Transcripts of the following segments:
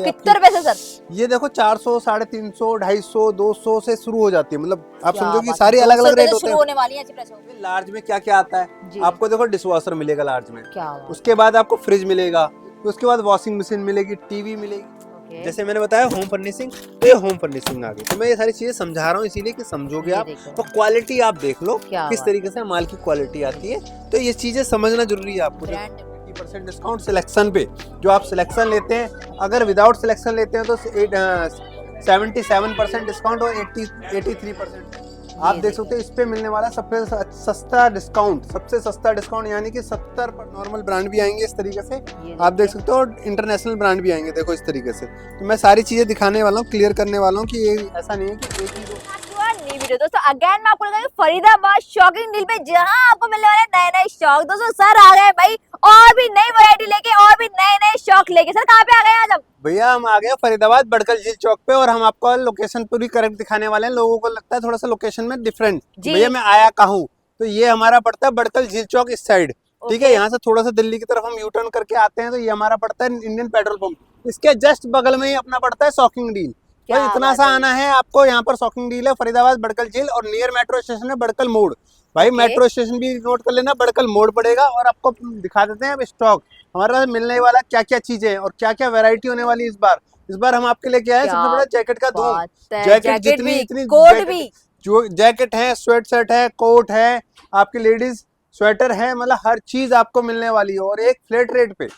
कितने रुपए से सर? ये देखो 400, 350, 250, 200 से शुरू हो जाती है। मतलब आप क्या समझो कि बात सारी है, अलग 200 अलग रुपए रेट से होते शुरू हैं। होने वाली है अच्छी प्राइस। लार्ज में क्या क्या आता है जी। आपको, देखो डिशवॉशर मिलेगा लार्ज में, क्या बात उसके बाद आपको फ्रिज मिलेगा, उसके बाद वॉशिंग मशीन मिलेगी, टीवी मिलेगी। ओके। जैसे मैंने बताया होम फर्निशिंग, तो ये होम फर्निशिंग आ गई। तो मैं ये सारी चीजें समझा रहा हूँ इसीलिए कि समझोगे ये आप, देखो। और क्वालिटी आप देख लो क्या किस बात तरीके से माल की क्वालिटी आती है। तो ये चीजें समझना जरूरी है आपको। ब्रांड 80% डिस्काउंट सिलेक्शन पे, जो आप सिलेक्शन लेते हैं, अगर विदाउट सिलेक्शन लेते हैं तो 77% डिस्काउंट और 83%। आप देख सकते हो इस पे मिलने वाला सबसे सस्ता डिस्काउंट, सबसे सस्ता डिस्काउंट, यानी कि 70 पर नॉर्मल ब्रांड भी आएंगे इस तरीके से, आप देख सकते हो इंटरनेशनल ब्रांड भी आएंगे, देखो इस तरीके से। तो मैं सारी चीजें दिखाने वाला हूँ, क्लियर करने वाला हूँ कि ये ऐसा नहीं है कि एक ही दो। नई वीडियो दोस्तों, अगेन मैं आपको बताऊंगी फरीदाबाद शॉकिंग डील पे, जहां आपको मिलने वाले नए नए स्टॉक। दोस्तों सर आ गए भाई, और भी नई वैरायटी लेके, और भी नए नए स्टॉक लेके। सर कहाँ पे आ गए आज हम? भैया हम आ गए फरीदाबाद बड़कल झील चौक पे, और हम आपको लोकेशन पूरी करेक्ट दिखाने वाले हैं। लोगों को लगता है थोड़ा सा लोकेशन में डिफरेंट, भैया मैं आया कहाँ हूँ, तो ये हमारा पड़ता है बड़कल झील चौक इस साइड, ठीक है। यहाँ से थोड़ा सा दिल्ली की तरफ हम यू टर्न करके आते हैं तो ये हमारा पड़ता है इंडियन पेट्रोल पंप, इसके जस्ट बगल में ही अपना पड़ता है शॉकिंग डील। तो इतना सा आना है आपको, यहाँ पर शॉकिंग डील है फरीदाबाद बड़कल झील, और नियर मेट्रो स्टेशन है बड़कल मोड़। भाई मेट्रो स्टेशन भी नोट कर लेना, बड़कल मोड़ पड़ेगा। और आपको दिखा देते हैं अब स्टॉक हमारे पास मिलने वाला क्या क्या चीजें हैं और क्या क्या वैरायटी होने वाली इस बार। इस बार हम आपके लिए क्या है, सबसे बड़ा जैकेट का धूम। जैकेट जितनी इतनी कोट भी, जो जैकेट है, स्वेट शर्ट है, कोट है, आपकी लेडीज स्वेटर है, मतलब हर चीज आपको मिलने वाली है, और एक फ्लैट रेट पे।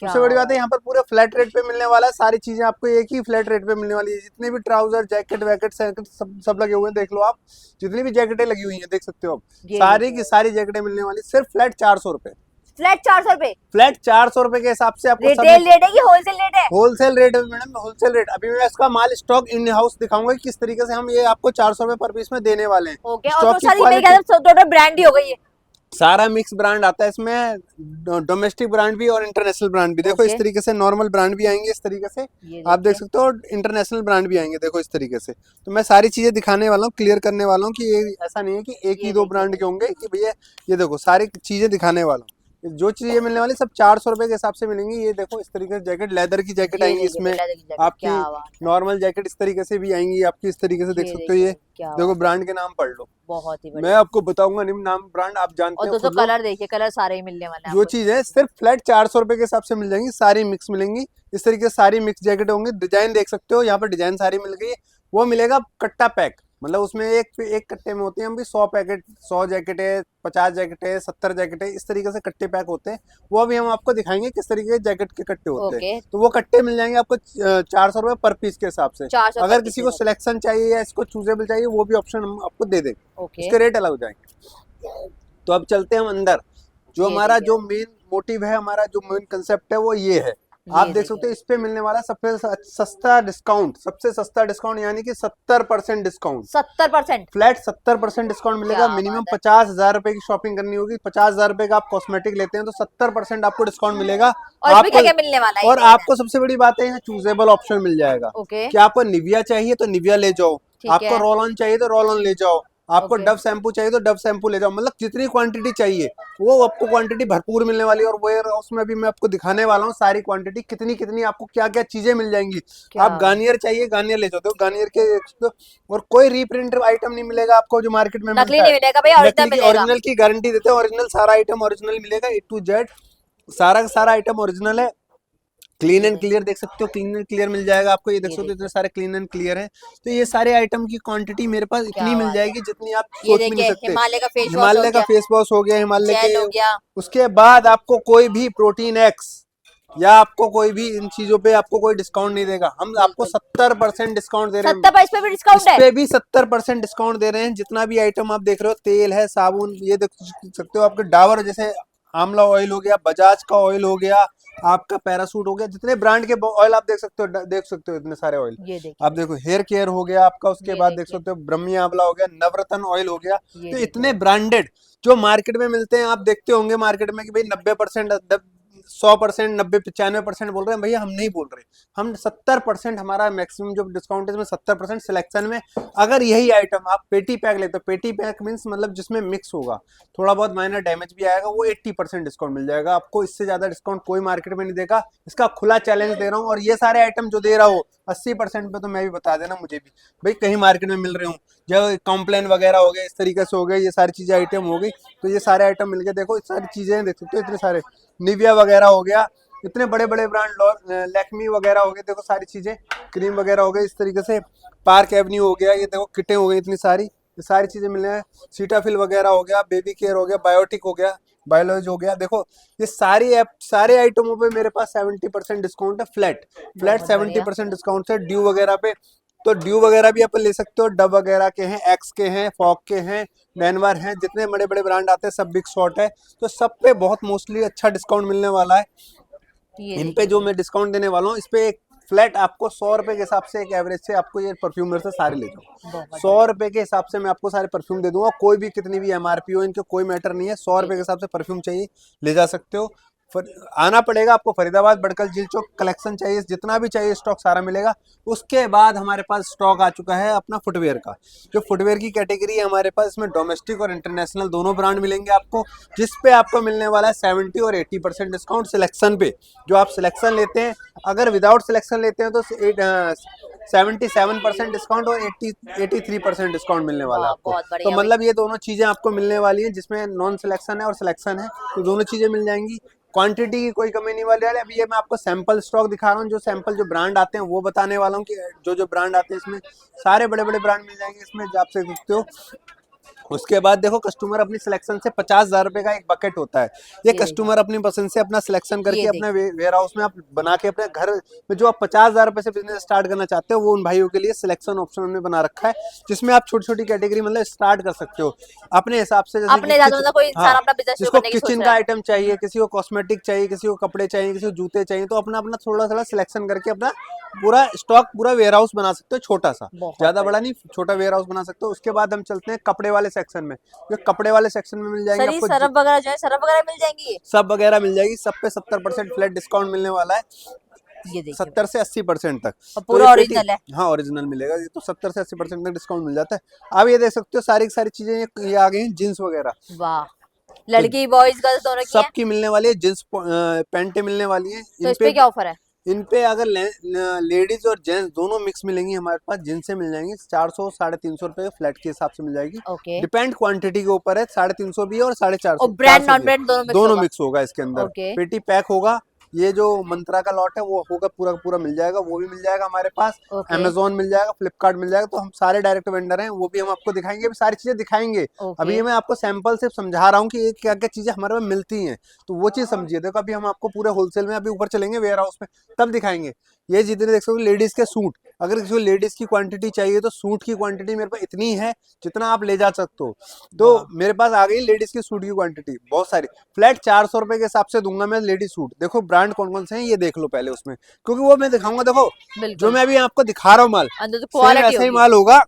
सबसे बड़ी बात है यहाँ पर पूरे फ्लैट रेट पे मिलने वाला है, सारी चीजें आपको एक ही फ्लैट रेट पे मिलने वाली है। जितने भी ट्राउजर, जैकेट वैकेट सब लगे हुए हैं, देख लो आप, जितनी भी जैकेटें लगी हुई हैं देख सकते हो आप, सारी की सारी जैकेटें मिलने वाली सिर्फ फ्लैट 400 रुपए। फ्लैट 400 रुपए, फ्लैट 400 रुपए के हिसाब से आपको रिटेल रेट है कि होलसेल रेट है? होलसेल रेट है मैडम, होलसेल रेट। अभी मैं इसका माल स्टॉक इन हाउस दिखाऊंगा किस तरीके से हम ये आपको 400 रुपए पर पीस में देने वाले हैं। ओके। और तो सारी मेरे ख्याल से टोटल ब्रांड ही हो गई है, सारा मिक्स ब्रांड आता है इसमें, डोमेस्टिक ब्रांड भी और इंटरनेशनल ब्रांड भी। देखो इस तरीके से नॉर्मल ब्रांड भी आएंगे इस तरीके से, आप देख सकते हो, इंटरनेशनल ब्रांड भी आएंगे, देखो इस तरीके से। तो मैं सारी चीजें दिखाने वाला हूँ, क्लियर करने वाला हूँ कि ये ऐसा नहीं है कि एक ही दो ब्रांड के होंगे कि भैया, ये देखो सारी चीजें दिखाने वाला हूँ। जो चीजें मिलने वाली सब 400 रुपए के हिसाब से मिलेंगी। ये देखो इस तरीके से जैकेट, लेदर की जैकेट आएंगी इसमें, आपकी नॉर्मल जैकेट इस तरीके से भी आएंगी आपकी, इस तरीके से देख सकते हो। ये देखो ब्रांड के नाम पढ़ लो, बहुत ही मैं आपको बताऊंगा नहीं नाम ब्रांड, आप जानते हो। और दोस्तों कलर देखिए, कलर सारे ही मिलने वाले हैं। जो चीज है सिर्फ फ्लैट 400 रुपए के हिसाब से मिल जाएंगी, सारी मिक्स मिलेंगी इस तरीके से, सारी मिक्स जैकेट होंगी। डिजाइन देख सकते हो, यहाँ पर डिजाइन सारी मिल गई है। वो मिलेगा कट्टा पैक, मतलब उसमें एक कट्टे में होती है, हम भी 100 पैकेट, 100 जैकेट है, 50 जैकेट है, 70 जैकेट है, इस तरीके से कट्टे पैक होते हैं। वो अभी हम आपको दिखाएंगे किस तरीके के जैकेट के कट्टे होते हैं। तो वो कट्टे मिल जाएंगे आपको 400 रुपए पर पीस के हिसाब से। अगर किसी को सिलेक्शन चाहिए या इसको चूजेबल चाहिए, वो भी ऑप्शन हम आपको दे देंगे, इसके रेट अलग हो जाएंगे। तो अब चलते हैं हम अंदर। जो हमारा जो मेन मोटिव है, हमारा जो मेन कंसेप्ट है वो ये है। आप देख सकते हो इस पे मिलने वाला सबसे सस्ता डिस्काउंट, सबसे सस्ता डिस्काउंट, यानी कि 70% डिस्काउंट। 70% फ्लैट 70% डिस्काउंट मिलेगा। मिनिमम 50,000 रुपए की शॉपिंग करनी होगी, 50,000 रुपए का आप कॉस्मेटिक लेते हैं तो 70% आपको डिस्काउंट मिलेगा। और आपको क्या मिलने वाला है? और आपको सबसे बड़ी बात है यहाँ चूजेबल ऑप्शन मिल जाएगा कि आपको निविया चाहिए तो निविया ले जाओ, आपको रोल ऑन चाहिए तो रोल ऑन ले जाओ, आपको डव शैम्पू चाहिए तो डव शैम्पू ले जाओ। मतलब जितनी क्वांटिटी चाहिए वो आपको क्वांटिटी भरपूर मिलने वाली है। और वेयर हाउस में भी मैं आपको दिखाने वाला हूँ सारी क्वांटिटी, कितनी कितनी आपको क्या क्या चीजें मिल जाएंगी। आप गार्नियर चाहिए, गार्नियर ले जाते हो, गार्नियर के, और कोई रीप्रिंट आइटम नहीं मिलेगा आपको जो मार्केट में नकली नहीं मिलेगा भैया, ओरिजिनल की गारंटी देते हैं। ओरिजिनल सारा आइटम ओरिजिनल मिलेगा, A to Z सारा का सारा आइटम ओरिजिनल है। क्लीन एंड क्लियर देख सकते हो, क्लीन एंड क्लियर मिल जाएगा आपको, ये देख सकते हो इतने सारे क्लीन एंड क्लियर है। तो ये सारे आइटम की क्वांटिटी मेरे पास इतनी मिल जाएगी जितनी आप सोच भी नहीं सकते। हिमालय का फेस वॉश हो गया, हिमालय के, उसके बाद आपको कोई भी प्रोटीन एक्स या आपको कोई भी इन चीजों पे आपको कोई डिस्काउंट नहीं देगा। हम आपको 70% डिस्काउंट दे रहे हैं। 70 पे भी डिस्काउंट है? इस पे भी 70% डिस्काउंट दे रहे हैं। जितना भी आइटम आप देख रहे हो, तेल है, साबुन, ये देख सकते हो, आपके डाबर जैसे आंवला ऑयल हो गया, बजाज का ऑयल हो गया, आपका पैरासूट हो गया, जितने ब्रांड के ऑयल आप देख सकते हो इतने सारे ऑयल। आप देखो हेयर केयर हो गया आपका, उसके बाद देख सकते हो ब्रह्मी आंवला हो गया, नवरत्न ऑयल हो गया। तो इतने ब्रांडेड जो मार्केट में मिलते हैं, आप देखते होंगे मार्केट में कि भाई 90%, 100%, 90-95% बोल रहे हैं भैया, हम नहीं बोल रहे। हम 70% हमारा मैक्सिमम जो डिस्काउंट है इसमें 70% सिलेक्शन में। अगर यही आइटम आप पेटी पैक लेते हो, पेटी पैक मीन्स मतलब जिसमें मिक्स होगा, थोड़ा बहुत माइनर डैमेज भी आएगा, वो 80% डिस्काउंट मिल जाएगा आपको। इससे ज्यादा डिस्काउंट कोई मार्केट में नहीं देगा। इसका खुला चैलेंज दे रहा हूँ। और ये सारे आइटम जो दे रहा हो 80% पे, तो मैं भी बता देना, मुझे भी भाई कहीं मार्केट में मिल रहे हूँ। जो कॉम्प्लेन वगैरह हो गए, इस तरीके से हो गए, ये सारी चीजें आइटम हो गई। तो ये सारे आइटम मिल गए, देखो सारी चीजें देख सकते हो, इतने सारे निविया वगैरह हो गया, इतने बड़े बड़े ब्रांड, लैक्मी वगैरह हो गए, देखो सारी चीजें, क्रीम वगैरह हो गई इस तरीके से, पार्क एवेन्यू हो गया, ये देखो किटें हो गई इतनी सारी, ये सारी चीजें मिल रही है। सीटाफिल वगैरह हो गया, बेबी केयर हो गया, बायोटिक हो गया, बायोलॉज हो गया। देखो ये सारे आइटमों पे मेरे पास 70% डिस्काउंट है, फ्लैट बहुत बढ़िया। 70% डिस्काउंट है। ड्यू वगैरह पे, तो ड्यू वगैरह भी आप ले सकते हो, डब वगैरह के हैं, एक्स के हैं, फॉक के हैं, मैनवर हैं, जितने बड़े बड़े ब्रांड आते हैं सब बिग शॉट है। तो सब पे बहुत मोस्टली अच्छा डिस्काउंट मिलने वाला है। ये इन पे देखिए जो मैं डिस्काउंट देने वाला हूँ, इस पे एक फ्लैट आपको 100 रुपए के हिसाब से, एक एवरेज से आपको ये परफ्यूम मेरे से सारे ले जाओ। बहुत 100 रुपए के हिसाब से मैं आपको सारे परफ्यूम दे दूंगा। कोई भी कितनी भी एमआरपी हो, इनके कोई मैटर नहीं है। 100 रुपए के हिसाब से परफ्यूम चाहिए ले जा सकते हो। आना पड़ेगा आपको फरीदाबाद, बड़कल, झील चौक। कलेक्शन चाहिए, जितना भी चाहिए स्टॉक सारा मिलेगा। उसके बाद हमारे पास स्टॉक आ चुका है अपना फुटवेयर का। जो फुटवेयर की कैटेगरी है हमारे पास, इसमें डोमेस्टिक और इंटरनेशनल दोनों ब्रांड मिलेंगे आपको, जिस पे आपको मिलने वाला है 70 और 80% डिस्काउंट सिलेक्शन पे। जो आप सिलेक्शन लेते हैं, अगर विदाउट सिलेक्शन लेते हैं तो 77% डिस्काउंट और 83% डिस्काउंट मिलने वाला है वाह, आपको। बहुत तो बढ़िया भाई। मतलब ये दोनों चीजें आपको मिलने वाली हैं, जिसमें नॉन सिलेक्शन है और सिलेक्शन है, तो दोनों चीजें मिल जाएंगी। क्वांटिटी की कोई कमी नहीं वाली है। अभी ये मैं आपको सैंपल स्टॉक दिखा रहा हूँ, जो सैंपल जो ब्रांड आते हैं वो बताने वाला हूँ कि जो ब्रांड आते हैं इसमें सारे बड़े बड़े ब्रांड मिल जाएंगे इसमें, जो आप देख सकते हो। उसके बाद देखो, कस्टमर अपनी सिलेक्शन से 50,000 रुपए का एक बकेट होता है। ये ये कस्टमर अपनी पसंद से अपना सिलेक्शन करके ये अपने वेयर हाउस में आप बना के अपने घर में, जो आप 50,000 रुपए से बिजनेस स्टार्ट करना चाहते हो, वो उन भाइयों के लिए सिलेक्शन ऑप्शन हमने बना रखा है, जिसमें आप छोटी छोटी कैटेगरी मतलब स्टार्ट कर सकते हो अपने हिसाब से। जैसे अपने हिसाब से, मतलब कोई इंसान हाँ, अपना बिजनेस शुरू जिसको करने की सोच किचन रहा का है। आइटम चाहिए, किसी को कॉस्मेटिक चाहिए, किसी को कपड़े चाहिए, किसी को जूते चाहिए, तो अपना अपना थोड़ा थोड़ा सिलेक्शन करके अपना पूरा स्टॉक, पूरा वेयर हाउस बना सकते हो, छोटा सा, बहुत ज्यादा बढ़िया। बड़ा नहीं, छोटा वेयर हाउस बना सकते हो। उसके बाद हम चलते हैं कपड़े वाले सेक्शन में। जो कपड़े वाले सेक्शन में मिल जाएंगे सर ये आपको, सरफ वगैरह जो है, सरफ वगैरह मिल जाएंगी ये? सब वगैरह मिल जाएगी। सब पे 70% फ्लैट डिस्काउंट मिलने वाला है, ये देखिए 70 से 80% तक। और तो ये पूरा पेटी, ओरिजिनल है। हाँ ओरिजिनल मिलेगा ये, तो 70 से 80% तक डिस्काउंट मिल जाता है। अब ये देख सकते हो सारी की सारी चीजें ये आ गई हैं, जीन्स वगैरह। वाह, तो लड़की बॉयज गर्ल्स दोनों की है। सबकी मिलने वाली है, जींस पैंटें मिलने वाली है तो इन इस पे। पे क्या ऑफर है? इन पे अगर लेडीज और जेंट्स दोनों मिक्स मिलेंगी हमारे पास, जिनसे मिल जाएंगी 400 350 रुपए फ्लैट के हिसाब से मिल जाएगी। ओके। डिपेंड क्वांटिटी के ऊपर है, 350 भी है और 450 और ब्रांड 400 नॉन भी है। ब्रांड दोनों मिक्स दोनों होगा? मिक्स होगा इसके अंदर। ओके। पेटी पैक होगा, ये जो मंत्रा का लॉट है वो होगा पूरा का पूरा मिल जाएगा, वो भी मिल जाएगा हमारे पास। ओके। अमेजोन मिल जाएगा, फ्लिपकार्ट मिल जाएगा। तो हम सारे डायरेक्ट वेंडर हैं, वो भी हम आपको दिखाएंगे, अभी सारी चीजें दिखाएंगे। ओके। अभी ये मैं आपको सैंपल से समझा रहा हूँ कि ये क्या क्या चीजें हमारे पास मिलती हैं, तो वो चीज समझिए। देखो अभी हम आपको पूरे होलसेल में, अभी ऊपर चलेंगे वेयर हाउस में तब दिखाएंगे। ये जितने देख सकते हो लेडीज के सूट, अगर किसी को लेडीज की क्वांटिटी चाहिए तो सूट की क्वांटिटी मेरे पास इतनी है जितना आप ले जा सकते हो। तो मेरे पास आ गई लेडीज की सूट की क्वांटिटी बहुत सारी। फ्लैट 400 रुपए के हिसाब से दूंगा मैं लेडीज सूट। देखो ब्रांड कौन कौन से हैं ये देख लो पहले उसमें, क्योंकि वो मैं दिखाऊंगा। देखो जो बिल्कुल, मैं अभी आपको दिखा रहा हूँ माल, अंदर तो सेम क्वालिटी ऐसा ही होगी। माल होगा।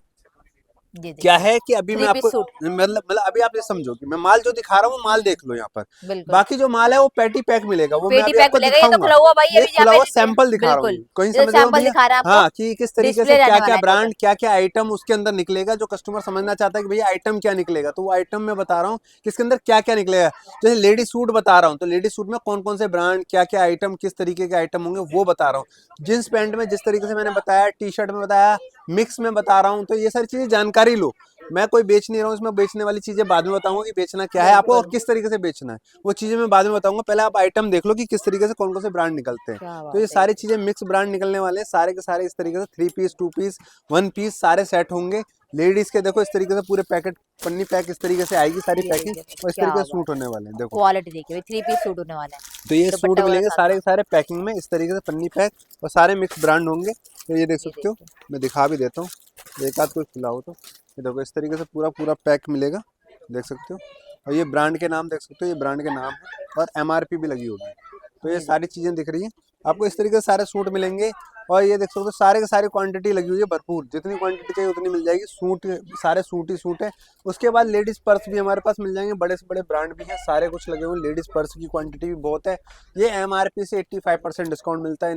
ये देखिए क्या है कि अभी मैं 3 पीस आपको सूट। मतलब अभी आप ये समझो कि मैं माल जो दिखा रहा हूँ वो माल देख लो यहाँ पर। बिल्कुल बाकी जो माल है वो पेटी पैक मिलेगा, वो मैं पेटी अभी पैक आपको मिलेगा। ये तो दिखाऊंगा। खुला हुआ भाई, ये अभी खुला जहाँ हुआ पे सैंपल दिखा रहा बिल्कुल हूँ, कहीं जैसे समझ रहे हो सैंपल भैया। दिखा रहे हैं आपको, हाँ, कि किस तरीके से डिस्प्ले क्या रहने क्या वाला है ब्रांड, टोटल। क्या क्या आइटम उसके अंदर निकलेगा, जो कस्टमर समझना चाहता है कि भैया आइटम क्या निकलेगा, तो वो आइटम मैं बता रहा हूँ कि इसके अंदर क्या क्या निकलेगा। जैसे लेडी सूट बता रहा हूँ, तो लेडी सूट में कौन कौन से ब्रांड, क्या क्या आइटम, किस तरीके के आइटम होंगे वो बता रहा हूँ। जींस पैंट में जिस तरीके से मैंने बताया, टी शर्ट में बताया, मिक्स में बता रहा हूँ। तो ये सारी चीजें जानकारी लो। मैं कोई बेच नहीं रहा हूँ इसमें, बेचने वाली चीजें बाद में बताऊंगा कि बेचना क्या है आपको और बिल्कुल किस तरीके से बेचना है, वो चीजें मैं बाद में बताऊंगा। पहले आप आइटम देख लो कि किस तरीके से कौन कौन से ब्रांड निकलते हैं। क्या तो ये बात है। सारी चीजें मिक्स ब्रांड निकलने वाले हैं, सारे के सारे इस तरीके से 3 पीस 2 पीस 1 पीस सारे सेट होंगे। लेडीज के देखो इस तरीके से पूरे पैकेट, पन्नी पैक इस तरीके से आएगी सारी ये पैकिंग, देखिए भाई, और इस क्या तरीके से बात सूट है। होने वाले हैं। देखो क्वालिटी देखिए भाई, 3 पीस सूट होने वाला है। तो ये सूट दुपट्टा वगैरह मिलेंगे साथ सारे में। के सारे पैकिंग में इस तरीके से पन्नी पैक, और सारे मिक्स ब्रांड होंगे। तो ये देख ये सकते हो, देखिए मैं दिखा भी देता हूँ, एक आध कोई खुला हो तो। ये देखो इस तरीके से पूरा पूरा पैक मिलेगा, देख सकते हो। और ये ब्रांड के नाम देख सकते हो, ये ब्रांड के नाम है और एमआरपी भी लगी होगी। तो ये ये सारी चीज़ें दिख रही हैं आपको, इस तरीके से सारे सूट मिलेंगे। और ये देख सकते हो सारे के सारी क्वांटिटी लगी हुई है भरपूर, जितनी क्वांटिटी चाहिए उतनी मिल जाएगी। सूट सारे सूट ही सूट है। उसके बाद लेडीज पर्स भी हमारे पास मिल जाएंगे, बड़े से बड़े ब्रांड भी हैं, सारे कुछ लगे हुए हैं। लेडीज पर्स की क्वांटिटी भी बहुत है। ये MRP से 85% डिस्काउंट मिलता है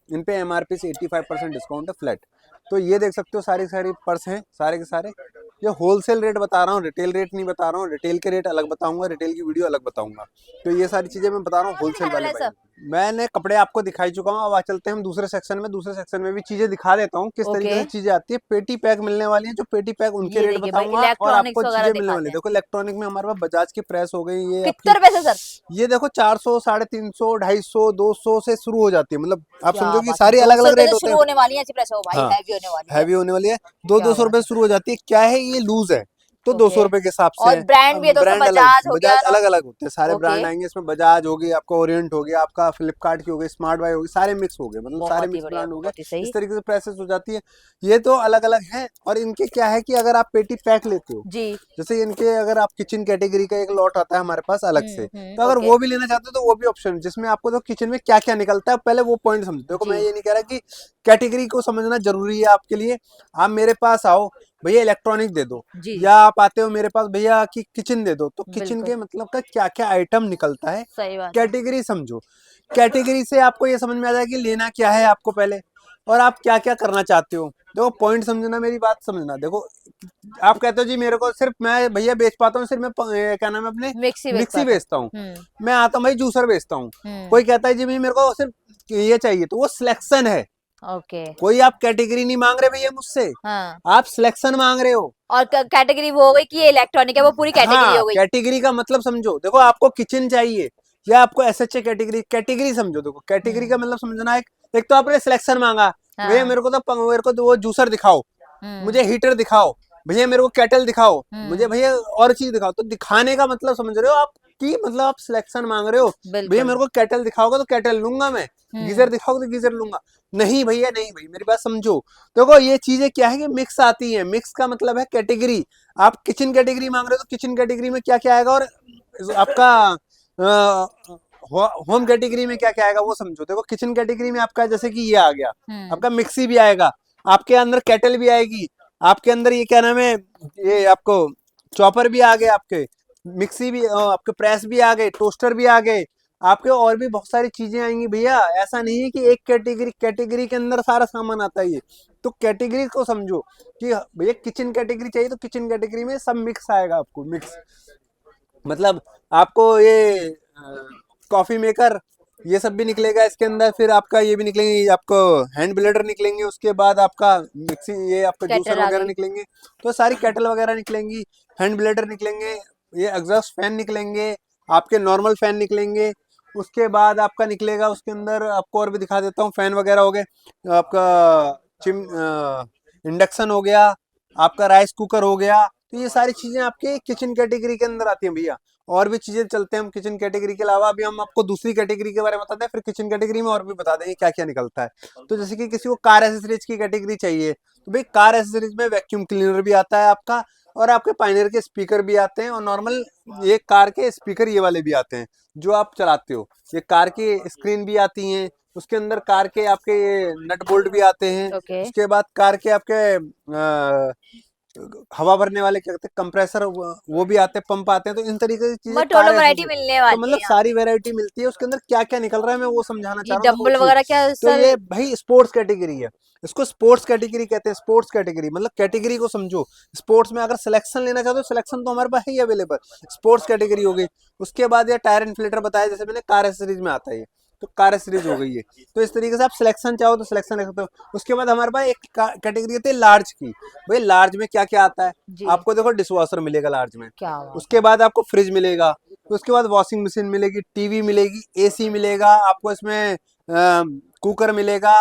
इन पे MRP से 85% डिस्काउंट है फ्लैट। तो ये देख सकते हो सारी पर्स हैं सारे के सारे। ये होलसेल रेट बता रहा हूँ, रिटेल रेट नहीं बता रहा हूँ। रिटेल के रेट अलग बताऊंगा, रिटेल की वीडियो अलग बताऊंगा। तो ये सारी चीजें मैं बता रहा हूँ होलसेल वाले सब भाई। मैंने कपड़े आपको दिखाई चुका हूँ, अब आ चलते हैं हम दूसरे सेक्शन में। दूसरे सेक्शन में भी चीजें दिखा देता हूँ किस तरीके से चीजें आती है। पेटी पैक मिलने वाली है, जो पेटी पैक उनके रेट बताऊंगा और आपको चीजें मिलने वाली है। देखो इलेक्ट्रॉनिक में हमारे पास बजाज की प्रेस हो गई, ये कितने रुपए से सर? ये देखो 400, 350, 250, 200 से शुरू हो जाती है। मतलब आप क्या समझो कि बात सारी है, अलग 200 अलग रुपए रेट से होते शुरू हैं। होने वाली है ऐसी प्रेस हो भाई, हाँ, हैवी होने वाली है। हैवी होने वाली है। दो क्या 200 रुपए बात से शुरू हो जाती है। क्या है ये लूज है तो ओके। 200 रुपए के हिसाब से और है। ब्रांड भी है तो उसमें ब्रांड अलग, बजाज हो गया बजाज ना? अलग अलग होते हैं, सारे ओके। ब्रांड आएंगे इसमें। बजाज होगी, आपका ओरिएंट हो गया, आपका फ्लिपकार्ट की हो गई, स्मार्ट बाय होगी, सारे मिक्स हो गए, मतलब सारे बहुत ही मिक्स बढ़िया, ब्रांड हो गए। बहुत ही सही। इस तरीके से प्रेसेस हो जाती है। ये तो अलग अलग है। और इनके क्या है कि अगर आप पेटी पैक लेते हो, जी। जैसे इनके अगर आप किचन कैटेगरी का एक लॉट आता है हमारे पास अलग से, तो अगर ओके वो भी लेना चाहते हो तो वो भी ऑप्शन है, जिसमें आपको तो किचन में क्या क्या निकलता है पहले वो पॉइंट समझो। देखो मैं जी ये नहीं कह रहा कि कैटेगरी को समझना जरूरी है आपके लिए। आप मेरे पास आओ भैया इलेक्ट्रॉनिक दे दो, जी या आप आते हो मेरे पास भैया कि किचन दे दो, तो किचन बिल्कुल के मतलब का क्या क्या आइटम निकलता है सही बात है। कैटेगरी समझो। कैटेगरी से आपको ये समझ में आ जाएगा कि लेना क्या है आपको पहले, और आप क्या क्या करना चाहते हो। देखो पॉइंट समझना, मेरी बात समझना। देखो आप कहते हो जी मेरे को सिर्फ मैं भैया बेच पाता हूँ, सिर्फ मैं क्या नाम है अपने मिक्सी बेच मिक्सी पाता बेचता हूँ, हूँ। मैं आता हूँ भाई जूसर बेचता हूँ। हम्म। कोई कहता है जी भाई मेरे को सिर्फ ये चाहिए, तो वो सिलेक्शन है। ओके। कोई आप कैटेगरी नहीं मांग रहे भैया मुझसे, हाँ। आप सिलेक्शन मांग रहे हो। और कैटेगरी वो हो गई कि ये इलेक्ट्रॉनिक है, वो पूरी कैटेगरी हाँ हो गई। कैटेगरी का मतलब समझो। देखो आपको किचन चाहिए या आपको SHA कैटेगरी, कैटेगरी समझो। देखो कैटेगरी का मतलब समझना, एक तो आपने सिलेक्शन मांगा, भैया हाँ। मेरे को तो वो जूसर दिखाओ, मुझे हीटर दिखाओ, भैया मेरे को केटल दिखाओ, मुझे भैया और चीज दिखाओ। तो दिखाने का मतलब समझ रहे हो आप कि मतलब आप सिलेक्शन मांग रहे हो। भैया बिल्कुल। मेरे को केटल दिखाओगे तो केटल लूंगा मैं, गीजर दिखाओगे तो गीजर लूंगा। नहीं भैया नहीं, भाई मेरी बात समझो। देखो ये चीजें क्या है कि मिक्स आती है। मिक्स का मतलब है कैटेगरी। आप किचन कैटेगरी मांग रहे हो तो किचन कैटेगरी में क्या क्या आएगा, और आपका होम कैटेगरी में क्या क्या आएगा वो समझो। देखो किचन कैटेगरी में आपका जैसे कि ये आ गया, आपका मिक्सी भी आएगा, आपके अंदर केटल भी आएगी, आपके अंदर ये क्या नाम है, ये आपको चॉपर भी आ गए, आपके मिक्सी भी, आपके प्रेस भी आ गए, टोस्टर भी आ गए आपके, और भी बहुत सारी चीजें आएंगी भैया। ऐसा नहीं है कि एक कैटेगरी के अंदर सारा सामान आता है। ये तो कैटेगरी को समझो कि भैया किचन कैटेगरी चाहिए तो किचन कैटेगरी में सब मिक्स आएगा आपको। मिक्स मतलब आपको ये कॉफी मेकर ये सब भी निकलेगा इसके अंदर। फिर आपका ये भी निकलेंगे, आपको हैंड ब्लेंडर निकलेंगे, उसके बाद आपका मिक्सी, ये आपका जूसर कैटल आ वगैरह गई। निकलेंगे। तो सारी केटल वगैरह निकलेंगी, हैंड ब्लेंडर निकलेंगे, ये एग्जॉस्ट फैन निकलेंगे, आपके नॉर्मल फैन निकलेंगे। उसके बाद आपका निकलेगा उसके अंदर, आपको और भी दिखा देता हूँ। फैन वगैरह हो गए, आपका चिम इंडक्शन हो गया, आपका राइस कुकर हो गया। तो ये सारी चीजें आपके किचन कैटेगरी के अंदर आती हैं भैया। और भी चीजें चलते हैं हम किचन कैटेगरी के अलावा। अभी हम आपको दूसरी कैटेगरी के बारे में बताते हैं, फिर किचन कैटेगरी में और भी बता देंगे क्या क्या निकलता है। तो जैसे कि किसी को कार एसेसरीज की कैटेगरी चाहिए, तो भाई कार एसेसरीज में वैक्यूम क्लीनर भी आता है आपका, और आपके पायनियर के स्पीकर भी आते हैं, और नॉर्मल ये कार के स्पीकर ये वाले भी आते हैं जो आप चलाते हो। ये कार की स्क्रीन भी आती हैं, उसके अंदर कार के आपके ये नट बोल्ट भी आते हैं। ओके। उसके बाद कार के आपके हवा भरने वाले क्या कहते हैं कंप्रेसर, वो भी आते हैं, पंप आते हैं। तो इन तरीके की चीजें कार टोटल है वैरायटी ऐसे। मिलने तो वाली है मतलब यहाँ सारी पे। वैरायटी मिलती है। उसके अंदर क्या क्या निकल रहा है मैं वो समझाना ये चाह रहा हूँ। डंबल देखो वगैरह क्या तो सर? ये भाई स्पोर्ट्स कैटेगरी है, इसको स्पोर्ट्स कैटेगरी कहते हैं। स्पोर्ट्स कैटेगरी मतलब कैटेगरी को समझो। स्पोर्ट्स में अगर सिलेक्शन लेना चाहते हो, सिलेक्शन तो हमारे पास है ही अवेलेबल। स्पोर्ट्स कैटेगरी हो गई। उसके बाद ये टायर इन्फ्लेटर बताया, जैसे मैंने कार एसेसरीज में आता है ये, तो कार सीरीज हो गई है। तो इस तरीके से आप सिलेक्शन चाहो तो सिलेक्शन रख सकते हो। उसके बाद हमारे पास एक कैटेगरी होती है लार्ज की। भाई लार्ज में क्या क्या आता है, जी आपको देखो डिशवॉशर मिलेगा लार्ज में, क्या बात उसके बाद आपको फ्रिज मिलेगा, उसके बाद वॉशिंग मशीन मिलेगी, टीवी मिलेगी, AC मिलेगा आपको, इसमें कुकर मिलेगा,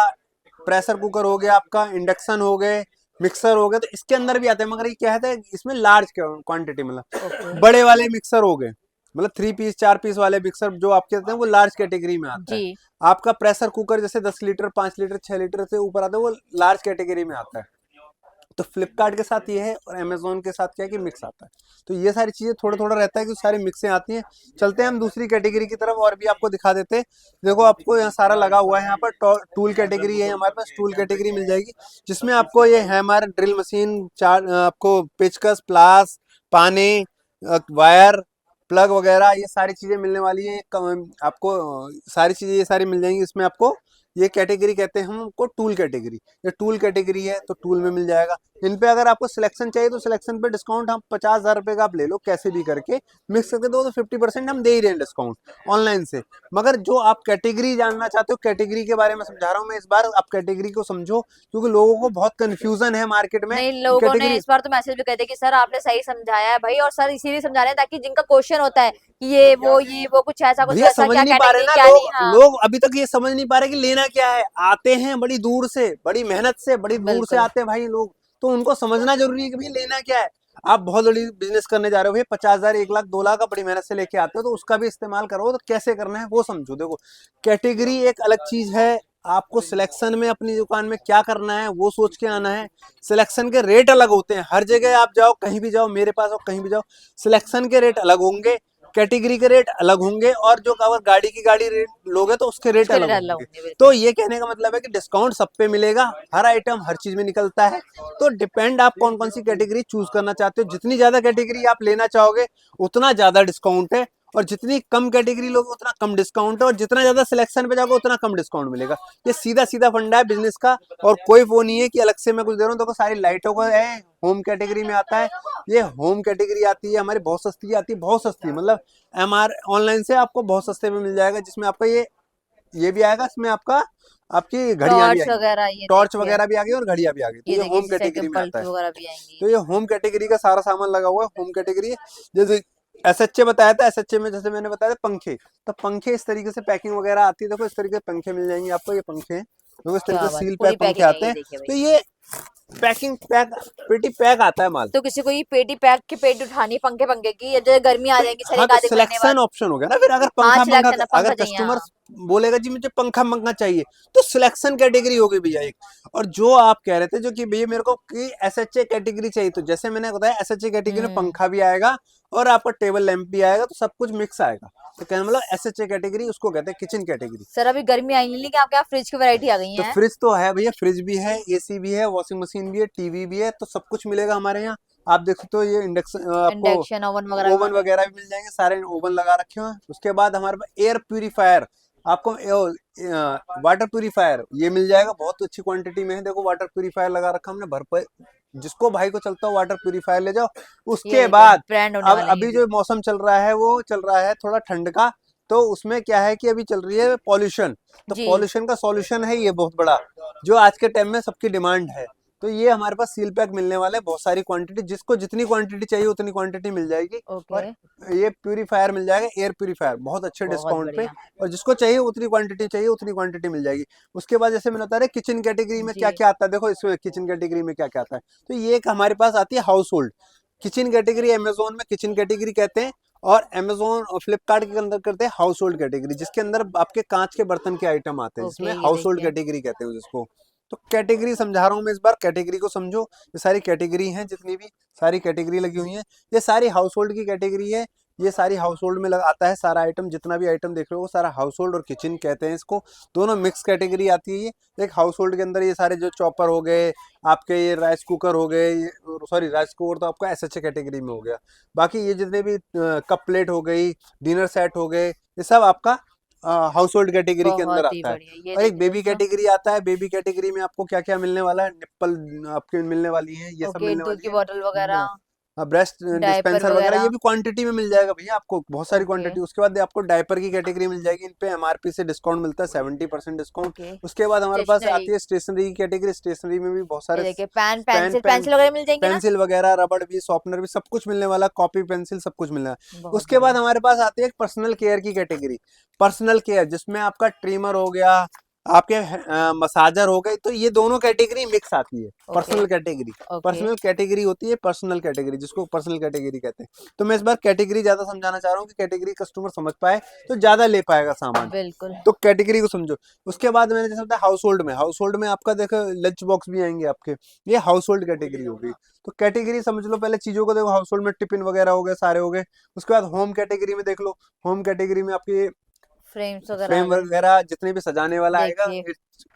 प्रेशर कुकर हो गया आपका, इंडक्शन हो गए, मिक्सर हो गए। तो इसके अंदर भी आते हैं, मगर ये क्या है इसमें लार्ज क्वांटिटी, मतलब ओके। बड़े वाले मिक्सर हो गए, मतलब 3 पीस 4 पीस वाले मिक्सर जो आप कहते हैं वो लार्ज कैटेगरी में आता है। जी आपका प्रेशर कुकर जैसे 10 लीटर 5 लीटर 6 लीटर से ऊपर आता है वो लार्ज कैटेगरी में आता है। तो फ्लिपकार्ट के साथ ये है और अमेजोन के साथ क्या है कि मिक्स आता है। तो ये सारी चीज़ें थोड़ा थोड़ा रहता है कि सारी मिक्सें आती हैं। चलते हैं हम दूसरी कैटेगरी की तरफ और भी आपको दिखा देते हैं। देखो आपको यहाँ सारा लगा हुआ है, यहाँ पर टूल कैटेगरी है, हमारे पास टूल कैटेगरी मिल जाएगी जिसमें आपको ये हैमर, ड्रिल मशीन, चार आपको पेचकस, प्लास, पाने, वायर, प्लग वगैरह ये सारी चीज़ें मिलने वाली है। आपको सारी चीज़ें ये सारी मिल जाएंगी। इसमें आपको ये कैटेगरी कहते हैं हम उनको टूल कैटेगरी। ये टूल कैटेगरी है तो टूल में मिल जाएगा। इन पे अगर आपको सिलेक्शन चाहिए तो सिलेक्शन पे डिस्काउंट हम 50,000 रुपये का आप ले लो, कैसे भी करके मिक्स करके दो तो 50% हम दे ही रहे हैं डिस्काउंट ऑनलाइन से। मगर जो आप कैटेगरी जानना चाहते हो, कैटेगरी के बारे में समझा रहा हूँ मैं इस बार, आप कैटेगरी को समझो क्योंकि लोगों को बहुत कंफ्यूजन है मार्केट में। नहीं, लोगों ने कैटेगरी इस बार तो मैसेज भी कहते कि सर आपने सही समझाया है भाई, और सर इसीलिए समझा रहे हैं ताकि जिनका क्वेश्चन होता है कि ये वो कुछ ऐसा कुछ भैया वैसा, समझ क्या नहीं पा रहे कैटेगरी ना क्या लोग। नहीं। हाँ लोग अभी तक ये समझ नहीं पा रहे कि लेना क्या है। आते हैं बड़ी दूर से, बड़ी मेहनत से, बड़ी दूर से बिल्कुल। आते हैं भाई लोग, तो उनको समझना जरूरी है कि भाई लेना क्या है। आप बहुत बड़ी बिजनेस करने जा रहे हो भैया, 50,000, 1 लाख, 2 लाख का बड़ी मेहनत से लेके आते हो तो उसका भी इस्तेमाल करो। तो कैसे करना है वो समझो। देखो कैटेगरी एक अलग चीज है। आपको सिलेक्शन में अपनी दुकान में क्या करना है वो सोच के आना है। सिलेक्शन के रेट अलग होते हैं, हर जगह आप जाओ, कहीं भी जाओ, मेरे पास हो कहीं भी जाओ, सिलेक्शन के रेट अलग होंगे, कैटेगरी के रेट अलग होंगे, और जो अगर गाड़ी की गाड़ी रेट लोगे तो उसके रेट उसके अलग लिए डाल होंगे। होंगे बिल्कुल। तो ये कहने का मतलब है कि डिस्काउंट सब पे मिलेगा, हर आइटम हर चीज में निकलता है। तो डिपेंड आप कौन कौन सी कैटेगरी चूज करना चाहते हो। जितनी ज्यादा कैटेगरी आप लेना चाहोगे उतना ज्यादा डिस्काउंट है, और जितनी कम कैटेगरी लोगे उतना कम डिस्काउंट है, और जितना ज्यादा सिलेक्शन पे जाओगे उतना कम डिस्काउंट मिलेगा। ये सीधा सीधा फंडा है बिजनेस का, और कोई वो नहीं है कि अलग से मैं कुछ दे रहा हूँ। देखो सारी लाइटों का है, होम कैटेगरी में आता है। ये होम कैटेगरी आती है हमारी, बहुत सस्ती आती है, बहुत सस्ती, मतलब एमआर ऑनलाइन से आपको बहुत सस्ते में मिल जाएगा। जिसमें आपका ये भी आएगा, इसमें आपका आपकी घड़ियां भी टॉर्च आएंगी, वगैरह ये टॉर्च देखिए, वगैरह भी आ गई और घड़ियां भी आ गई। तो ये ये देखिए होम इसी साइड कैटेगरी में आता बल्ब है। वगैरह भी आएंगी। तो ये होम कैटेगरी का सारा सामान लगा हुआ है, होम कैटेगरी है। जैसे एसएचए बताया था, एसएचए में जैसे मैंने बताया था पंखे, तो पंखे इस तरीके से पैकिंग वगैरह आती है। देखो इस तरीके से पंखे मिल जाएंगे आपको, ये पंखे हैं, देखो इस तरीके क्या से बात है, सील पूरी पैक पंखे पैकिंग है आते ये हैं। देखिए भाई। तो ये पैकिंग पैक, पेटी पैक आता है माल। तो किसी को ये पेटी पैक की पेटी उठानी पंखे पंखे की, या जो गर्मी आ तो जाएंगी सर हाँ, एक तो आधे महीने बाद। सिलेक्शन ऑप्शन हो गया ना फिर। अगर हाँ पंखा पंखा, सिलेक्शन है, अगर पंखा चाहिए कस्टमर हाँ। बोलेगा जी मुझे पंखा पंखा चाहिए, तो सिलेक्शन कैटेगरी होगी भैया एक। और जो आप कह रहे थे जो कि भैया मेरे को कि एसएचए कैटेगरी चाहिए, तो जैसे मैंने बताया एसएचए कैटेगरी में हम्म। पंखा भी आएगा और आपका टेबल लैंप भी आएगा, तो सब कुछ मिक्स आएगा। तो कहने मतलब एसएचए कैटेगरी उसको कहते हैं, किचन कैटेगरी। सर अभी गर्मी आई नहीं, लेकिन आपके यहाँ फ्रिज की वैरायटी आ गई तो है। फ्रिज तो है भैया, फ्रिज भी है, एसी भी है, वॉशिंग मशीन भी है, टीवी भी है, तो सब कुछ मिलेगा हमारे यहाँ। आप देख सकते हो ये इंडक्शन, आपको इंडक्शन ओवन वगैरह भी ओवन मिलेंगे। वगैरह भी मिल जाएंगे, सारे ओवन लगा रखे हुए हैं। उसके बाद हमारे पास एयर प्यूरीफायर, आपको वाटर प्यूरीफायर ये मिल जाएगा, बहुत अच्छी क्वांटिटी में है। देखो वाटर प्यूरीफायर लगा रखा हमने भर पे, जिसको भाई को चलता हो वाटर प्यूरीफायर ले जाओ। ये उसके देखिए बाद ब्रांड होने अब वाले हैं ये अभी भी। जो मौसम चल रहा है वो चल रहा है थोड़ा ठंड का, तो उसमें क्या है कि अभी चल रही है पॉल्यूशन। तो जी। पॉल्यूशन का सॉल्यूशन है ये बहुत बड़ा, जो आज के टाइम में सबकी डिमांड है। तो ये हमारे पास सील पैक मिलने वाले हैं, बहुत सारी क्वांटिटी, जिसको जितनी क्वांटिटी चाहिए उतनी क्वांटिटी मिल जाएगी। ओके। और ये प्यूरीफायर मिल जाएगा, एयर प्यूरीफायर, बहुत अच्छे बहुत डिस्काउंट पे। बढ़िया। और जिसको चाहिए उतनी क्वांटिटी चाहिए उतनी क्वांटिटी मिल जाएगी। उसके बाद जैसे मैंने बता रहा किचन कैटेगरी में क्या जी। क्या आता है, देखो इसमें किचन कैटेगरी में क्या क्या आता है। तो ये एक हमारे पास आती है house hold kitchen category, Amazon में किचन कैटेगरी कहते हैं, और अमेजोन और फ्लिपकार्ट के अंदर करते हैं हाउस होल्ड कैटेगरी, जिसके अंदर आपके कांच के बर्तन के आइटम आते हैं, ओके जिसमें ये हाउस होल्ड देखिए। कैटेगरी कहते हैं जिसको। तो कैटेगरी समझा रहा हूँ मैं इस बार, कैटेगरी को समझो। ये सारी कैटेगरी हैं, जितनी भी सारी कैटेगरी लगी हुई हैं, ये सारी हाउस होल्ड की कैटेगरी है। ये सारी हाउस होल्ड में आता है सारा आइटम, जितना भी आइटम देख रहे हो वो सारा हाउस होल्ड और किचन कहते हैं इसको। दोनों मिक्स कैटेगरी आती है ये। एक हाउस होल्ड के अंदर ये सारे जो चॉपर हो गए, आपके ये राइस कुकर हो गए, सॉरी राइस कुकर तो आपका एसएचए कैटेगरी में हो गया। बाकी ये जितने भी कप प्लेट हो गई, डिनर सेट हो गए, ये सब आपका हाउस होल्ड कैटेगरी के अंदर बहुत ही आता है। बढ़िया, ये और एक देखिए बेबी दोस्तों। कैटेगरी आता है, बेबी कैटेगरी में आपको क्या क्या मिलने वाला है, निप्पल आपके मिलने वाली है, ये सब ओके, मिलने दूध वाली की है। बोतल वगैरह, ब्रेस्ट डायपर डिस्पेंसर वगैरह ये वगैरह। भी क्वांटिटी में मिल जाएगा भैया आपको, बहुत सारी ओके। क्वांटिटी। उसके बाद आपको डायपर की कैटेगरी मिल जाएगी, इन पे एमआरपी से डिस्काउंट मिलता है, 70% डिस्काउंट। ओके। उसके बाद हमारे पास स्टेशनरी, आती है स्टेशनरी की कैटेगरी, स्टेशनरी में भी बहुत ये सारे देखिए pen pen pencil pen pencil वगैरह मिल जाएंगे ना। पेंसिल वगैरह, रबड़ भी, शॉर्पनर भी, सब कुछ मिलने वाला, कॉपी पेंसिल सब कुछ मिलने वाला। बहुत उसके बाद बढ़िया। हमारे पास आती है पर्सनल केयर की कैटेगरी, पर्सनल केयर जिसमें आपका ट्रिमर हो गया, आपके मसाजर हो गए, तो ये दोनों कैटेगरी मिक्स आती है। Okay. Personal category, okay personal category होती है, पर्सनल कैटेगरी जिसको पर्सनल कैटेगरी कहते हैं। तो मैं इस बार कैटेगरी ज्यादा समझाना चाह रहा हूँ कि कैटेगरी कस्टमर समझ पाए तो ज्यादा ले पाएगा सामान। बिल्कुल। तो कैटेगरी को समझो। उसके बाद मैंने जैसे बताया हाउस होल्ड में आपका देखो लंच बॉक्स भी आएंगे आपके, ये हाउस होल्ड कैटेगरी होगी। तो कैटेगरी समझ लो, पहले चीजों को देखो, हाउस होल्ड में टिफिन वगैरह हो गए, सारे हो गए। उसके बाद होम कैटेगरी में देख लो, होम कैटेगरी में आपके फ्रेम्स वगैरह आ फ्रेम गए, वगैरह जितने भी सजाने वाला आएगा, देखिए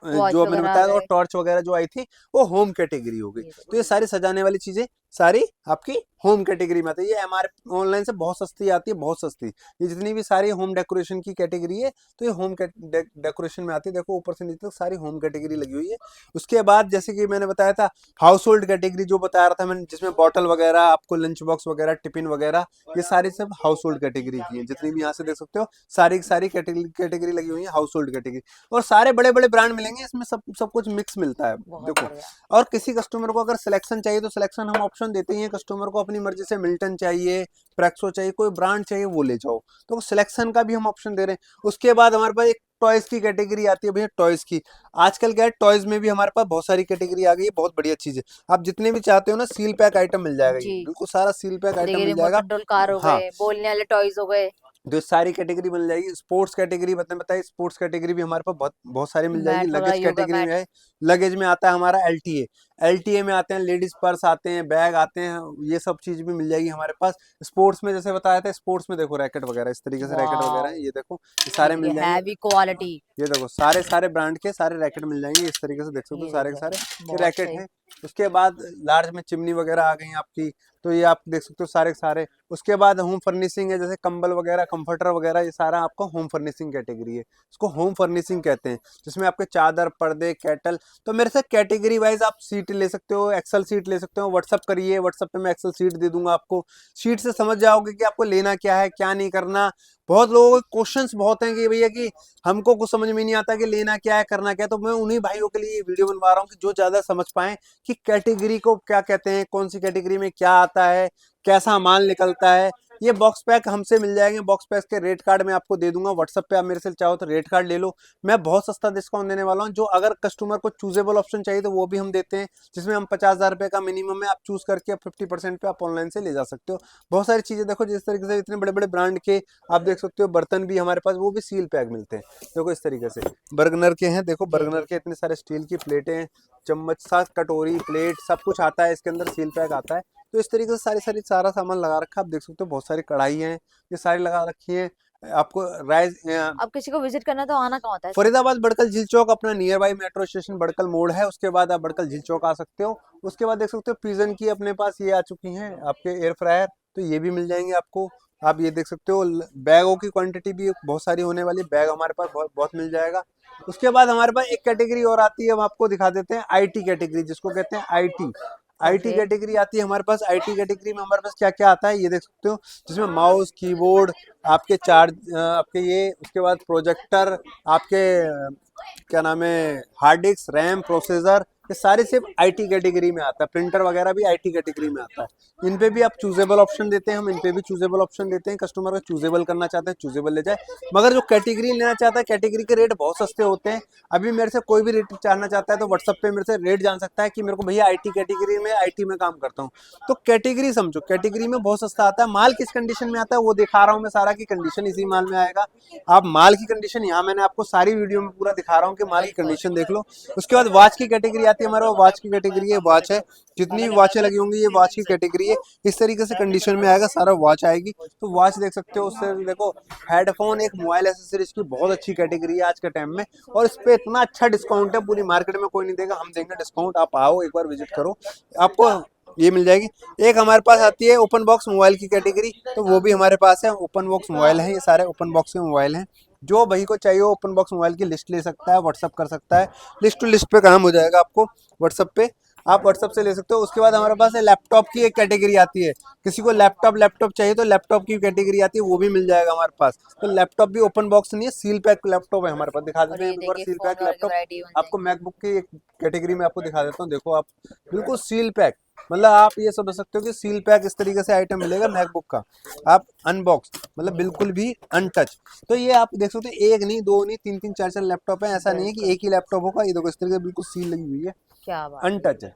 वॉच जो मैंने वगैरह आ बताया था, और गए, टॉर्च वगैरह जो आई थी वो होम कैटेगरी हो गई। ये तो ये सारी सजाने वाली चीजें सारी आपकी होम कैटेगरी में आती है। ये एमआरपी ऑनलाइन से बहुत सस्ती आती है, बहुत सस्ती। ये जितनी भी सारी होम डेकोरेशन की कैटेगरी है, तो ये होम डेकोरेशन में आती है। देखो ऊपर से नीचे तक सारी होम कैटेगरी लगी हुई है। उसके बाद जैसे कि मैंने बताया था हाउस होल्ड कैटेगरी जो बता रहा था मैंने, जिसमें बॉटल वगैरह, आपको लंच बॉक्स वगैरह, टिफिन वगैरह, ये सारी सब हाउस होल्ड कैटेगरी की है। जितनी भी यहाँ से देख सकते हो सारी की सारी कैटेगरी लगी हुई है हाउस होल्ड कैटेगरी। और सारे बड़े बड़े ब्रांड मिलेंगे इसमें, सब सब कुछ मिक्स मिलता है। बहुत देखो, बढ़िया। और किसी कस्टमर को अगर सिलेक्शन चाहिए तो सिलेक्शन हम ऑप्शन देते ही हैं। कस्टमर को अपनी मर्जी से मिल्टन चाहिए, प्रेक्सो चाहिए, कोई ब्रांड चाहिए वो ले जाओ, तो सिलेक्शन का भी हम ऑप्शन दे रहे हैं। उसके बाद हमारे पास एक टॉयज की कैटेगरी आती है भैया, टॉयज की। आजकल क्या है, टॉयज में भी हमारे पास बहुत सारी कैटेगरी आ गई है, बहुत बढ़िया चीज है। आप जितने भी चाहते हो ना सील पैक आइटम मिल जाएगा, ये जी, बिल्कुल सारा सील पैक आइटम देखिए मिल रिमोट जाएगा। कंट्रोल कार हो हाँ, गए, बोलने वाले टॉयज हो गए, तो ये सारी कैटेगरी मिल जाएगी। स्पोर्ट्स कैटेगरी बताइए, स्पोर्ट्स कैटेगरी भी हमारे पास बहुत बहुत सारी मिल जाएगी। मैट वगैरह, लगेज योगा कैटेगरी में मैट। है, लगेज में आता है हमारा एलटीए। एलटीए में आते हैं लेडीज पर्स आते हैं, बैग आते हैं, ये सब चीज भी मिल जाएगी हमारे पास। स्पोर्ट्स में जैसे बताया था, स्पोर्ट्स में देखो रैकेट वगैरह, इस तरीके से रैकेट वगैरह वाओ, है, ये देखो ये सारे देखिए मिल जाएंगे। हैवी क्वालिटी, ये देखो सारे सारे ब्रांड के सारे रैकेट मिल जाएंगे, इस तरीके से देख सकते हो ये सारे के देखिए सारे ये बहुत रैकेट सही। हैं। उसके बाद लार्ज में चिमनी वगैरह आ गई आपकी, तो ये आप देख सकते हो सारे के सारे। उसके बाद होम फर्निशिंग है, जैसे कंबल वगैरह, कंफर्टर वगैरह, ये सारा आपका होम फर्निशिंग कैटेगरी है। इसको होम फर्निशिंग कहते हैं, जिसमें आपके चादर, पर्दे, कैटल। तो मेरे से कैटेगरी वाइज आप सीट ले सकते हो, एक्सेल सीट ले सकते हो। व्हाट्सअप करिए, व्हाट्सअप पे मैं एक्सेल सीट दे दूंगा आपको। सीट से समझ जाओगे कि आपको लेना क्या है, क्या नहीं करना। बहुत लोगों के क्वेश्चंस बहुत हैं कि भैया कि हमको कुछ समझ में नहीं आता कि लेना क्या है, करना क्या है। तो मैं उन्हीं भाइयों के लिए ये वीडियो बनवा रहा हूँ कि जो ज्यादा समझ पाए कि कैटेगरी को क्या कहते हैं, कौन सी कैटेगरी में क्या आता है, कैसा माल निकलता है। ये बॉक्स पैक हमसे मिल जाएंगे, बॉक्स पैक के रेट कार्ड मैं आपको दे दूंगा व्हाट्सएप पे। आप मेरे से चाहो तो रेट कार्ड ले लो, मैं बहुत सस्ता डिस्काउंट देने वाला हूँ। जो अगर कस्टमर को चूजेबल ऑप्शन चाहिए तो वो भी हम देते हैं, जिसमें हम 50,000 रुपए का मिनिमम है, आप चूज करके 50% पे आप ऑनलाइन से ले जा सकते हो। बहुत सारी चीजें देखो, जिस तरीके से इतने बड़े बड़े ब्रांड के आप देख सकते हो बर्तन भी हमारे पास, वो भी सील पैक मिलते हैं। देखो इस तरीके से बर्गनर के हैं, देखो जी बर्गनर जी, के इतने सारे स्टील की प्लेटें हैं, चम्मच, साथ कटोरी, प्लेट, सब कुछ आता है इसके अंदर, सील पैक आता है। तो इस तरीके से सारी सारा सामान लगा रखा है। आप देख सकते हो बहुत सारी कढ़ाई हैं, ये सारी लगा रखी है आपको। राइस अब किसी को विजिट करना है तो आना कहाँ होता है सर? फरीदाबाद बड़कल झील चौक अपना near by metro station Badkal मोड़ है, उसके बाद आप बड़कल झील चौक आ सकते हो। उसके बाद देख सकते हो पिजन की अपने पास ये आ चुकी हैं आपके एयर फ्रायर, तो ये भी मिल जाएंगे आपको। आप ये देख सकते हो बैगों की क्वांटिटी भी बहुत सारी होने वाली है, बैग हमारे पास बहुत बहुत मिल जाएगा। उसके बाद हमारे पास एक कैटेगरी और आती है, हम आपको दिखा देते हैं आईटी कैटेगरी, जिसको कहते हैं आईटी। आईटी ओके, कैटेगरी आती है हमारे पास। आईटी कैटेगरी में हमारे पास क्या क्या आता है ये देख सकते हो, जिसमें माउस, कीबोर्ड, आपके चार्ज, आपके ये, उसके बाद प्रोजेक्टर, आपके क्या नाम है, हार्ड डिस्क, रैम, प्रोसेसर, ये सारे सिर्फ आईटी कैटेगरी में आता है। प्रिंटर वगैरह भी आईटी कैटेगरी में आता है। इन पे भी आप चूजेबल ऑप्शन देते हैं, हम इन पे भी चूजेबल ऑप्शन देते हैं। कस्टमर को चूजेबल करना चाहते हैं चूजेबल ले जाए, मगर जो कैटेगरी लेना चाहता है कैटेगरी के रेट बहुत सस्ते होते हैं। अभी मेरे से कोई भी रेट जानना चाहता है तो व्हाट्सएप पे मेरे से रेट जान सकता है कि मेरे को भैया आईटी कैटेगरी में, आईटी में काम करता हूँ। तो कैटेगरी समझो, कैटेगरी में बहुत सस्ता आता है। माल किस कंडीशन में आता है वो दिखा रहा हूँ मैं सारा, की कंडीशन इसी माल में आएगा। आप माल की कंडीशन यहाँ मैंने आपको सारी वीडियो में पूरा दिखा रहा हूँ कि माल की बिल्कुल। कंडीशन देख लो। उसके बाद वॉच की कैटेगरी आती है हमारे, वॉच की कैटेगरी है, वॉच है, जितनी भी वॉचें लगी होंगी ये वॉच की कैटेगरी है। इस तरीके से कंडीशन में आएगा, सारा वॉच आएगी। तो वॉच देख सकते हो। उससे देखो हेडफोन, एक मोबाइल एसेसरीज की बहुत अच्छी कैटेगरी है आज के टाइम में, और इस पे इतना अच्छा डिस्काउंट है, पूरी मार्केट में कोई नहीं देगा, हम देंगे डिस्काउंट। आप आओ एक बार विजिट करो, आपको ये मिल जाएगी। एक हमारे पास आती है ओपन बॉक्स मोबाइल की कैटेगरी, तो वो भी हमारे पास है। ओपन बॉक्स मोबाइल है, ये सारे ओपन बॉक्स के मोबाइल हैं। जो भाई को चाहिए ओपन बॉक्स मोबाइल की लिस्ट ले सकता है, व्हाट्सअप कर सकता है, लिस्ट टू लिस्ट पे काम हो जाएगा आपको व्हाट्सअप पे, आप व्हाट्सअप से ले सकते हो। उसके बाद हमारे पास है लैपटॉप की एक कैटेगरी आती है, किसी को लैपटॉप चाहिए तो लैपटॉप की कैटेगरी आती है, वो भी मिल जाएगा हमारे पास। तो लैपटॉप भी ओपन बॉक्स नहीं है, सील पैक लैपटॉप है हमारे पास। दिखा और देते हैं ये एक बार देखिए सील फोन पैक और की लैपटॉप। वैरायटी बन आपको जाएगी। मैकबुक की एक कैटेगरी में आपको दिखा देता हूँ, देखो आप बिल्कुल सील पैक, मतलब आप ये समझ सकते हो कि सील पैक इस तरीके से आइटम मिलेगा मैकबुक का, आप अनबॉक्स, मतलब बिल्कुल भी अनटच। तो ये आप देख सकते हो, एक नहीं, दो नहीं, तीन तीन चार चार लैपटॉप है, ऐसा नहीं है कि एक ही लैपटॉप होगा। ये देखो इस तरीके से बिल्कुल सील लगी हुई है, क्या बात। अनटच है।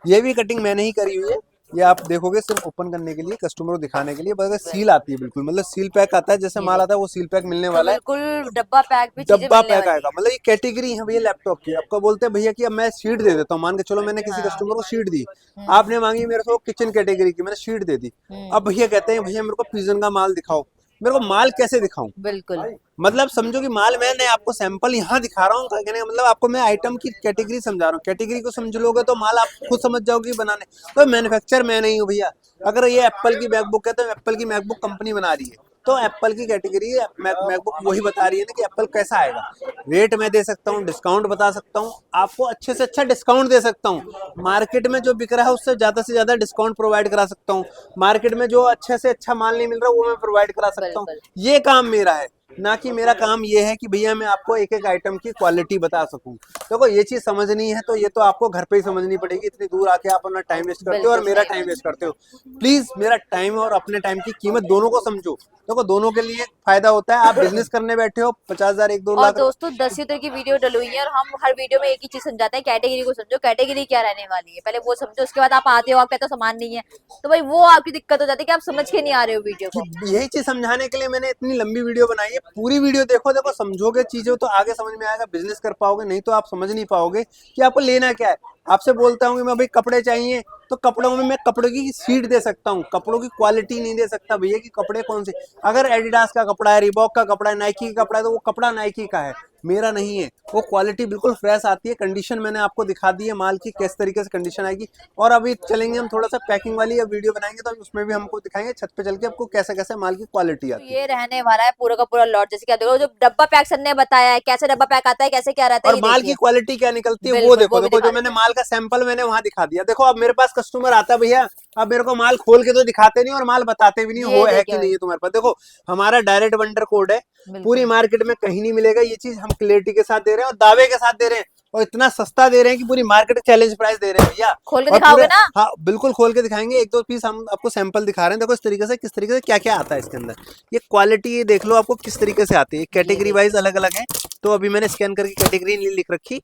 ये भी कटिंग मैंने ही करी हुई है, ये आप देखोगे सिर्फ ओपन करने के लिए, कस्टमर को दिखाने के लिए, बस सील आती है बिल्कुल, मतलब सील पैक आता है, जैसे माल आता है वो सील पैक मिलने तो वाला है। बिल्कुल डब्बा पैक भी चीजें डब्बा मिलने पैक वाली आएगा, मतलब ये कैटेगरी है भैया लैपटॉप की। आपको बोलते हैं भैया कि अब मैं शीट दे देता हूँ, मान के चलो मैंने किसी हाँ। कस्टमर को शीट दी, हम्म। आपने मांगी मेरे को किचन कैटेगरी की, मैंने शीट दे दी। अब भैया कहते हैं भैया मेरे को पिजन का माल दिखाओ, मेरे को माल कैसे दिखाऊं? बिल्कुल मतलब समझो कि माल मैंने आपको सैंपल यहाँ दिखा रहा हूँ, कहने का मतलब आपको मैं आइटम की कैटेगरी समझा रहा हूँ, कैटेगरी को समझ लोगे तो माल आप खुद समझ जाओगे बनाने। तो मैन्युफैक्चर मैं नहीं हूँ भैया। अगर ये एप्पल की मैकबुक है तो एप्पल की मैकबुक कंपनी बना रही है, तो एप्पल की कैटेगरी मैकबुक वही बता रही है ना कि एप्पल कैसा आएगा। रेट मैं दे सकता हूँ, डिस्काउंट बता सकता हूँ, आपको अच्छे से अच्छा डिस्काउंट दे सकता हूँ। मार्केट में जो बिक रहा है उससे ज्यादा डिस्काउंट प्रोवाइड करा सकता हूँ। मार्केट में जो अच्छे से अच्छा माल नहीं मिल रहा वो मैं प्रोवाइड करा सकता हूँ। बिल्कुल। ये काम मेरा है, ना कि मेरा काम ये है कि भैया मैं आपको एक एक आइटम की क्वालिटी बता सकूं। देखो ये चीज समझनी है तो ये तो आपको घर पे ही समझनी पड़ेगी, इतनी दूर आके आप अपना टाइम वेस्ट करते हो और बिल्कुल मेरा सही टाइम बात। वेस्ट करते हो। प्लीज मेरा टाइम और अपने टाइम की कीमत दोनों को समझो। देखो दोनों के लिए फायदा होता है। आप बिजनेस करने बैठे हो, 50,000 1-2 और लाख। दोस्तों 10 तरह की वीडियो डलुई है और हम हर वीडियो में एक ही चीज समझाते हैं, कैटेगरी को समझो, कैटेगरी क्या रहने वाली है पहले वो समझो, उसके बाद आप आते हो आप कहते हो सामान नहीं है, तो भाई वो आपकी दिक्कत हो जाती है कि आप समझ के नहीं आ रहे हो वीडियो को। यही चीज समझाने के लिए मैंने इतनी लंबी वीडियो बनाई है। पूरी वीडियो देखो, देखो समझोगे चीजें तो आगे समझ में आएगा, बिजनेस कर पाओगे, नहीं तो आप समझ नहीं पाओगे कि आपको लेना क्या है। आपसे बोलता हूँ कि मैं भाई कपड़े चाहिए, तो कपड़ों में मैं कपड़े की सीट दे सकता हूँ, कपड़ों की क्वालिटी नहीं दे सकता भैया कि कपड़े कौन से। अगर एडिडास का कपड़ा है, रिबॉक का कपड़ा है, नाइकी का कपड़ा है, तो वो कपड़ा नाइकी का है, मेरा नहीं है। वो क्वालिटी बिल्कुल फ्रेश आती है, कंडीशन मैंने आपको दिखा दी है माल की किस तरीके से कंडीशन आएगी। और अभी चलेंगे हम थोड़ा सा पैकिंग वाली वीडियो बनाएंगे, तो उसमें भी हमको दिखाएंगे छत पे चल के आपको कैसे कैसे माल की क्वालिटी तो आती है। ये रहने वाला है पूरा का पूरा लॉट, जैसे क्या देखो जो डब्बा पैक सर ने बताया है, कैसे डब्बा पैक आता है, कैसे क्या रहता है, और ये माल की देखिए। क्वालिटी क्या निकलती है वो बिल्कुल देखो। वो भी देखो दिखा जो मैंने देते हैं। माल का सैंपल मैंने वहां दिखा दिया। देखो अब मेरे पास कस्टमर आता है भैया, अब मेरे को माल खोल के तो दिखाते नहीं और माल बताते भी नहीं ये हो है देखिए कि नहीं भाई। है तुम्हारे पास। देखो हमारा डायरेक्ट वेंडर कोड है, पूरी बिल्कुल मार्केट में कहीं नहीं मिलेगा। ये चीज हम क्लियरिटी के साथ दे रहे हैं और दावे के साथ दे रहे हैं, और इतना सस्ता दे रहे हैं कि पूरी मार्केट चैलेंज प्राइस दे रहे हैं भैया। खोल के और पूरे, दिखाओगे ना। हाँ बिल्कुल खोल के दिखाएंगे। एक दो पीस हम आपको सैंपल दिखा रहे हैं, देखो इस तरीके से किस तरीके से क्या क्या आता है इसके अंदर। ये क्वालिटी ये देख लो आपको किस तरीके से आती है, ये कैटेगरी देखिए वाइज अलग अलग है। तो अभी मैंने स्कैन करके कैटेगरी नहीं लिख रखी,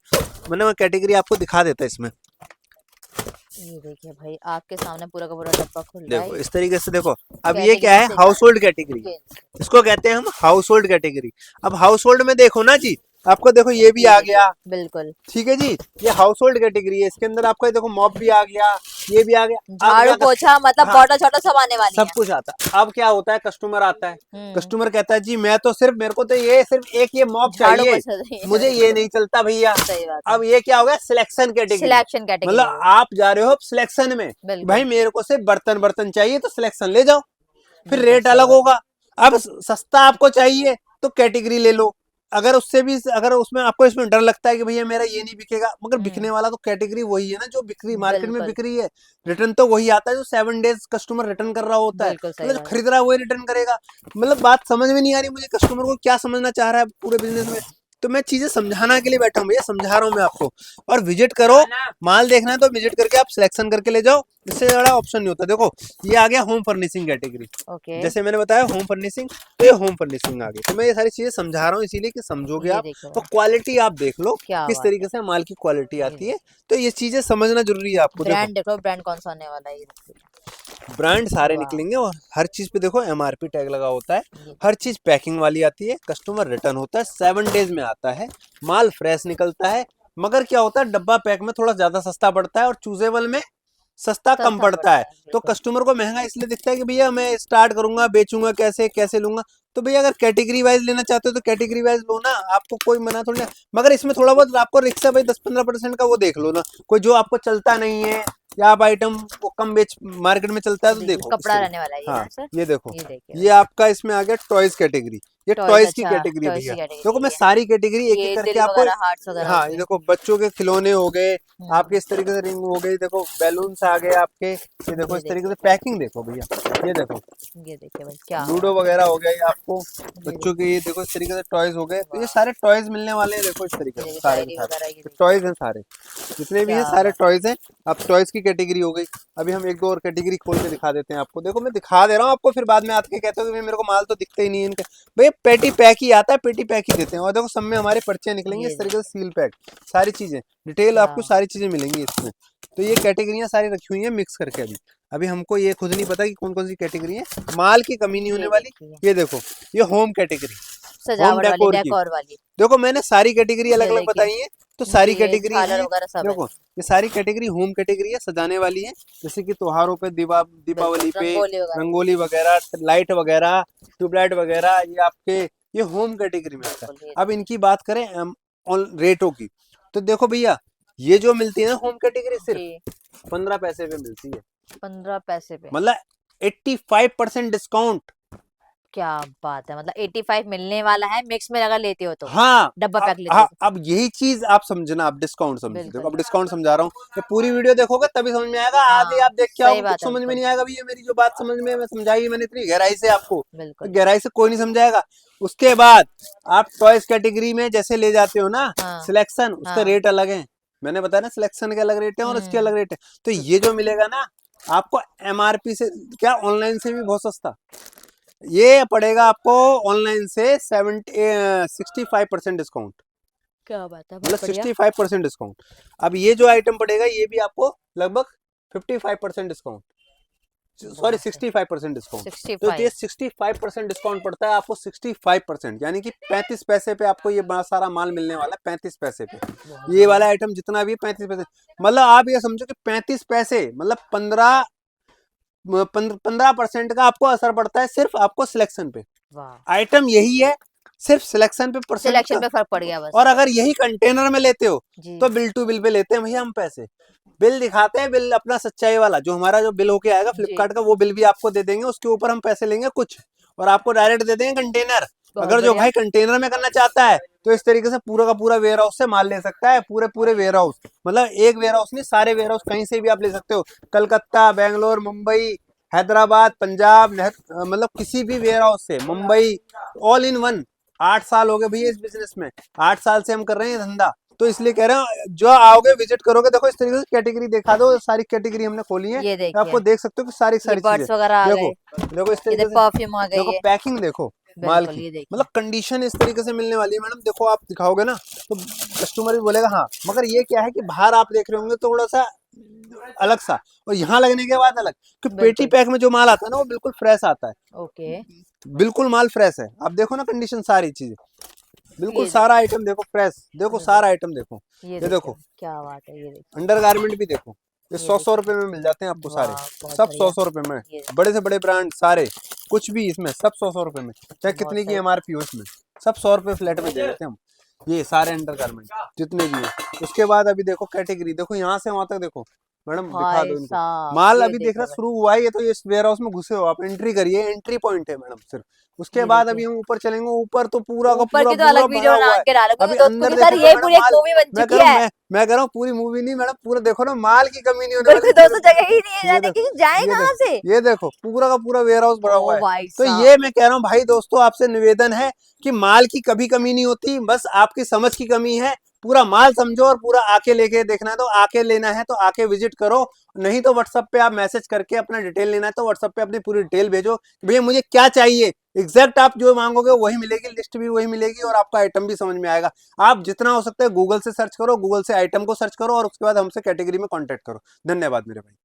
मैंने वो कैटेगरी आपको दिखा देता है इसमें। ये देखिए भाई आपके सामने पूरा का पूरा डब्बा खुल रहा देखो है। इस तरीके से देखो। अब ये क्या कैटेगरी है, से हाउस होल्ड कैटेगरी, जेंट्स। इसको कहते हैं हम हाउस होल्ड कैटेगरी। अब हाउस होल्ड में देखो ना जी, आपको देखो ये भी ये आ देखिए गया, बिल्कुल। ठीक है जी। ये हाउस होल्ड कैटेगरी है, इसके अंदर आपको ये देखो मॉप भी आ गया, ये भी आ गया। अब झाड़ू क्या पोछा मतलब हाँ, बॉटल शॉटल सब आने वाली सब है। कुछ आता है। अब क्या होता है, कस्टमर आता है, हम्म। कस्टमर कहता है जी मैं तो सिर्फ, मेरे को तो ये सिर्फ एक ये मॉप झाड़ू चाहिए, पोछा चाहिए। मुझे ये नहीं चलता भैया। सही बात है। अब ये क्या हो गया, सिलेक्शन कैटेगरी। सिलेक्शन कैटेगरी मतलब हो आप जा रहे हो सिलेक्शन में कि भाई बिल्कुल। मेरे को सिर्फ बर्तन बर्तन चाहिए, तो सिलेक्शन ले जाओ, फिर बिल्कुल रेट सही अलग बात होगा। अब सस्ता आपको चाहिए तो कैटेगरी ले लो, अगर उससे भी, अगर उसमें आपको इसमें डर लगता है कि भैया मेरा ये नहीं बिकेगा, मगर है। बिकने वाला तो कैटेगरी वही है ना जो बिक्री मार्केट में बिल्कुल बिक रही है। रिटर्न तो वही आता है जो 7 डेज कस्टमर रिटर्न कर रहा होता है, बिल्कुल सही मतलब जो बात है। खरीद रहा है वही रिटर्न करेगा। मतलब बात समझ में नहीं आ रही मुझे, कस्टमर को क्या समझना चाह रहा है पूरे बिजनेस में। तो मैं चीजें समझाना के लिए बैठा हूँ भैया, समझा रहा हूँ मैं आपको। और विजिट करो, माल देखना है तो विजिट करके आप सिलेक्शन करके ले जाओ, इससे ज्यादा ऑप्शन नहीं होता। देखो ये आ गया होम फर्निशिंग कैटेगरी, ओके जैसे मैंने बताया होम फर्निशिंग, तो ये होम फर्निशिंग आ गई। तो मैं ये सारी चीजें समझा रहा हूँ इसीलिए कि समझोगे ये आप। देखो तो भाई क्वालिटी आप देख लो क्या किस बात है। तरीके से माल की क्वालिटी ये आती है, तो ये चीजें समझना जरूरी है आपको। देखो ब्रांड देखो, ब्रांड कौन सा आने वाला है ये देखो। ब्रांड सारे वाह। निकलेंगे, और हर चीज पे देखो एमआरपी टैग लगा होता है। ये हर चीज पैकिंग वाली आती है, कस्टमर रिटर्न होता है, 7 डेज में आता है, माल फ्रेश निकलता है। मगर क्या होता है, डब्बा पैक में थोड़ा ज्यादा सस्ता पड़ता है और चूजेबल में सस्ता कम सस्ता पड़ता है। तो बिल्कुल। कस्टमर को महंगा इसलिए दिखता है कि भैया मैं स्टार्ट करूंगा, बेचूंगा कैसे, कैसे लूंगा। तो भैया अगर कैटेगरी वाइज लेना चाहते हो तो कैटेगरी वाइज लो ना, आपको कोई मना थोड़ी ना। मगर इसमें थोड़ा बहुत आपको रिक्स है भाई, 10-15% का वो देख लो ना, कोई जो आपको चलता नहीं है या आप आइटम वो कम बेच मार्केट में चलता है तो देखिए देखो इस कपड़ा तरीके। रहने वाला है ये हाँ ना सर। ये देखो, ये देखिए ये आपका इसमें आ गया टॉयज कैटेगरी। ये Toys, टॉयज की अच्छा, कैटेगरी है toys भैया। की category देखो मैं है। सारी कैटेगरी एक ये एक करके दिल आपको, वगैरह, हार्ट्स वगैरह हाँ होते ये हैं। देखो बच्चों के खिलौने हो गए आपके, हम्म, इस तरीके से रिंग हो गई, देखो बैलून्स आ गए आपके, ये देखो ये इस तरीके देखिए, से पैकिंग देखो भैया, ये देखो ये देखिए भाई, क्या लूडो बात है। वगैरह हो गया ये आपको ये बच्चों के, देखिए, ये देखो इस तरीके से टॉयज हो गए, तो ये वाह, सारे टॉयज मिलने वाले हैं, देखो इस तरीके ये से देखिए सारे के डायरी सारे वगैरह, ये देखिए, टॉयज हैं सारे, जितने भी क्या हैं सारे बात है। टॉयज हैं। अब टॉयज की कैटेगरी हो गई, अभी हम एक दो और कैटेगरी खोल के दिखा देते हैं आपको, देखो मैं दिखा दे रहा हूँ आपको, फिर बाद में आके कहते हो कि भाई मेरे को माल तो दिखता ही नहीं है इनके, भैया पेटी पैक ही आता है, पेटी पैक ही देते हैं, और देखो सब में हमारे पर्चे निकलेंगे ये इस तरीके देखिए, से सील पैक, सारी चीजें डिटेल क्या आपको सारी चीजें मिलेंगी इसमें। तो ये कैटेगरियां सारी रखी हुई हैं मिक्स करके, अभी अभी हमको ये खुद नहीं पता कि कौन कौन सी कैटेगरी है, माल की कमी नहीं होने ये वाली। देखिए, ये देखो ये होम कैटेगरी, होम सजावट वाली, डेकोर की, डेकोर वाली। देखो मैंने सारी कैटेगरी अलग ये अलग देखिए, बताई है, तो सारी ये कैटेगरी है झालर ये। वगैरह सब है। देखो ये सारी कैटेगरी होम कैटेगरी है, सजाने वाली है, जैसे कि त्योहारों पे बिल्कुल, दीपावली पे रंगोली वगैरह। रंगोली वगैरह, लाइट वगैरह, ट्यूबलाइट वगैरह, ये आपके ये होम कैटेगरी में आता है। बिल्कुल, ये अब इनकी बात करें रेटों की, तो देखो भैया ये जो मिलती है ना होम कैटेगरी जी, सिर्फ 15 पैसे पे मिलती है, 15 पैसे पे। मतलब 85% डिस्काउंट। क्या बात है, मतलब 85 मिलने वाला है मिक्स में अगर लेते हो तो, हाँ डब्बा पैक लेते हो हाँ, तो। अब यही चीज आप समझना, आप डिस्काउंट समझो, देखो बिल्कुल, अब डिस्काउंट समझा रहा हूँ, जब पूरी वीडियो देखोगे तभी समझ में आएगा, आगे हाँ, आप देख के सही आओगे बात कुछ है, समझ में बिल्कुल, नहीं आएगा, भैया मेरी जो बात समझ में मैं समझाई मैंने इतनी गहराई से आपको, तो बिल्कुल। गहराई से कोई नहीं समझाएगा। उसके बाद आप टॉयज कैटेगरी में जैसे ले जाते हो ना हाँ, सिलेक्शन, उसका हाँ, रेट अलग है, मैंने बताया ना सिलेक्शन के अलग रेट है और इसके हम्म, अलग रेट है। तो ये जो मिलेगा ना आपको एमआरपी से क्या ऑनलाइन से भी बहुत सस्ता, ये पड़ेगा आपको ऑनलाइन से 65% डिस्काउंट, क्या बात है, मतलब बहुत बढ़िया। 65% डिस्काउंट। अब ये जो आइटम पड़ेगा ये भी आपको लगभग 55% डिस्काउंट, सॉरी बहुत है, 65% डिस्काउंट। तो ये 65। 65% डिस्काउंट पड़ता है आपको, 65% यानी कि 35 पैसे पे आपको ये बड़ा सारा माल मिलने वाला है, 35 पैसे पे बहुत ये बढ़िया। वाला आइटम जितना भी है 35 पैसे, मतलब आप ये समझो कि 35 पैसे मतलब 15% का आपको असर पड़ता है सिर्फ आपको सिलेक्शन पे, वाह, आइटम यही है, सिर्फ सिलेक्शन पे परसेंट सिलेक्शन का। पे फर्क पड़ गया और बस। अगर यही कंटेनर में लेते हो जी, तो बिल टू बिल पे लेते हैं भैया हम पैसे, बिल दिखाते हैं, बिल अपना सच्चाई वाला जो हमारा जो बिल होके आएगा जी, फ्लिपकार्ट का, वो बिल भी आपको दे देंगे, उसके ऊपर हम पैसे लेंगे कुछ और आपको डायरेक्ट दे देंगे कंटेनर। बहुत अगर जो बढ़िया। भाई कंटेनर में करना चाहता है तो इस तरीके से पूरा का पूरा वेयर हाउस से माल ले सकता है, पूरे पूरे वेयर हाउस, मतलब एक वेयर हाउस नहीं सारे वेयर हाउस कहीं से भी आप ले सकते हो, कलकत्ता, बेंगलोर, मुंबई, हैदराबाद, पंजाब, मतलब किसी भी वेयर हाउस से, मुंबई, ऑल इन वन। 8 साल हो गए भैया इस बिजनेस में, 8 साल से हम कर रहे हैं ये धंधा, तो इसलिए कह रहे हैं जो आओगे विजिट करोगे, देखो इस तरीके से कैटेगरी दिखा दो, सारी कैटेगरी हमने खोली है, ये तो देखिए, आपको देख सकते हो कि सारी ये सारी चीजें, बर्ड्स वगैरह आ देखो गए। देखो इस ये तरीके देखो से, परफ्यूम आ गई देखो है। पैकिंग देखो माल बिल्कुल, की, ये मतलब देखिए, कंडीशन इस तरीके से मिलने वाली है मैडम, देखो आप दिखाओगे ना तो कस्टमर भी बोलेगा हाँ, मगर ये क्या है कि बाहर आप देख रहे होंगे तो थोड़ा सा अलग सा, और यहाँ लगने के बाद अलग, कि पेटी बिल्कुल। पैक में जो माल आता है ना वो बिल्कुल फ्रेश आता है, ओके, बिल्कुल माल फ्रेश है, आप देखो ना कंडीशन सारी चीजें, बिल्कुल ये सारा देखिए, आइटम देखो फ्रेश, देखो बिल्कुल, सारा आइटम देखो, ये ये देखिए, देखो क्या बात है, ये देखिए, अंडर गारमेंट भी देखो, ये ये 100 देखिए, रुपए में मिल जाते हैं आपको सारे, वाह, बहुत सब सौ बढ़िया। सौ रुपए में, ये बड़े से बड़े ब्रांड सारे, कुछ भी इसमें सब 100 रुपए में, चाहे बहुत कितनी की सही। एमआरपी हो इसमें, सब 100 रुपए फ्लैट में दे देते हैं हम, ये सारे अंडर गारमेंट जितने भी हैं। उसके बाद अभी देखो कैटेगरी, देखो यहाँ से वहां तक देखो, मैडम दिखा भाई दो इनको, साहब, माल ये अभी देख रहा देखिए भाई, शुरू हुआ है, ये तो ये वेयर हाउस में घुसे हो आप, एंट्री करिए, एंट्री पॉइंट है मैडम सिर्फ, उसके ये बाद देखिए, अभी हम ऊपर चलेंगे, ऊपर तो पूरा का ऊपर पूरा की तो पूरा अलग भरा वीडियो हुआ बना है। के डालो, अभी क्योंकि दोस्त अंदर क्योंकि सर देखोगे ये मैडम पूरी एक माल, मूवी बन मैं कह चुकी रहा हूँ है। मैं कह रहा हूँ पूरी मूवी नहीं मैडम, पूरा देखो ना माल की कमी नहीं होने वाली बिल्कुल पूरे, दोस्तों, जगह ही नहीं है ये जाने देखो, की, जाए ये कहाँ देखो, से। ये देखो पूरा का पूरा वेयर हाउस भरा हुआ ओ है। भाई तो साहब, ये मैं कह रहा हूँ भाई दोस्तों आपसे निवेदन है कि माल की कभी कमी नहीं होती, बस आपकी समझ की कमी है, पूरा माल समझो और पूरा आके लेके देखना है तो आके लेना है तो आके विजिट करो, नहीं तो व्हाट्सएप पे आप मैसेज करके अपना डिटेल लेना है तो व्हाट्सएप पे अपनी पूरी डिटेल भेजो कि भैया मुझे क्या चाहिए, एग्जैक्ट आप जो मांगोगे वही मिलेगी, लिस्ट भी वही मिलेगी और आपका आइटम भी समझ में आएगा। आप जितना हो सकता है गूगल से सर्च करो, गूगल से आइटम को सर्च करो और उसके बाद हमसे कैटेगरी में कॉन्टेक्ट करो। धन्यवाद मेरे भाई।